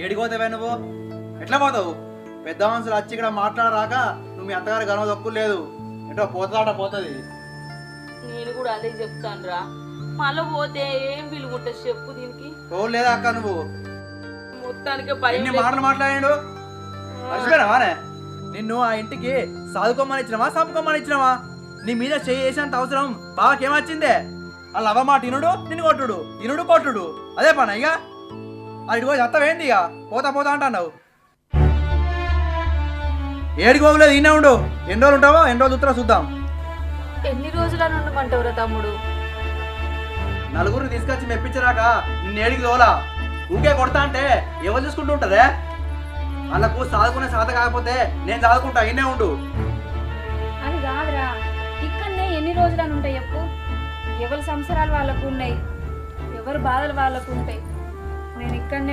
ఏడిపోతావే నువ్వు? ఎట్లా పోతావు? పెద్ద మనుషులు వచ్చి ఇక్కడ మాట్లాడరాక నువ్వు మీ అత్తగారి గర్వ దక్కు లేదు. ఏంటో పోతాడ పోతుంది. నేను కూడా అదే చెప్తాను రా. మళ్ళీ పోతే ఏం విలుగుంటుంది చెప్పు దీనికి? పోవు లేదా అక్క నువ్వు? మొత్తానికి భయం. ఎన్ని మాటలు మాట్లాడాడు మర్చిపోయినావానే? నిన్ను ఆ ఇంటికి సాదుకోమని ఇచ్చినావా సంపుకోమని ఇచ్చినావా? నీ మీద చేసేంత అవసరం బావకేమొచ్చిందే? వాళ్ళు అవ్వమాట ఇనుడు నిన్ను కొట్టుడు ఇనుడు కొట్టుడు అదే పని. ఇక అది ఇటుకో చెత్తవేంది? ఇక పోతా పోతా అంటున్నావు. ఏడికి పోగలేదు ఈయన ఉండు. ఎన్ని రోజులు ఉంటావో ఎన్ని రోజులు ఉత్తరా చూద్దాం. ఎన్ని రోజులని ఉండమంటావురా తమ్ముడు? నలుగురిని తీసుకొచ్చి మెప్పించరాక నిన్ను ఏడికి తోలా. ఊకే కొడతా అంటే ఎవరు చూసుకుంటూ ఉంటదే? వాళ్ళకు సాదుకునే సాధ కాకపోతే నేను చదువుకుంటా ఇన్నే ఉండు. అది కాదురా, ఇక్కడనే ఎన్ని రోజులని ఉంటాయి చెప్పు? ఎవరి సంవత్సరాలు వాళ్ళకు ఉన్నాయి, ఎవరి బాధలు వాళ్ళకు ఉంటాయి. నేను ఇక్కడనే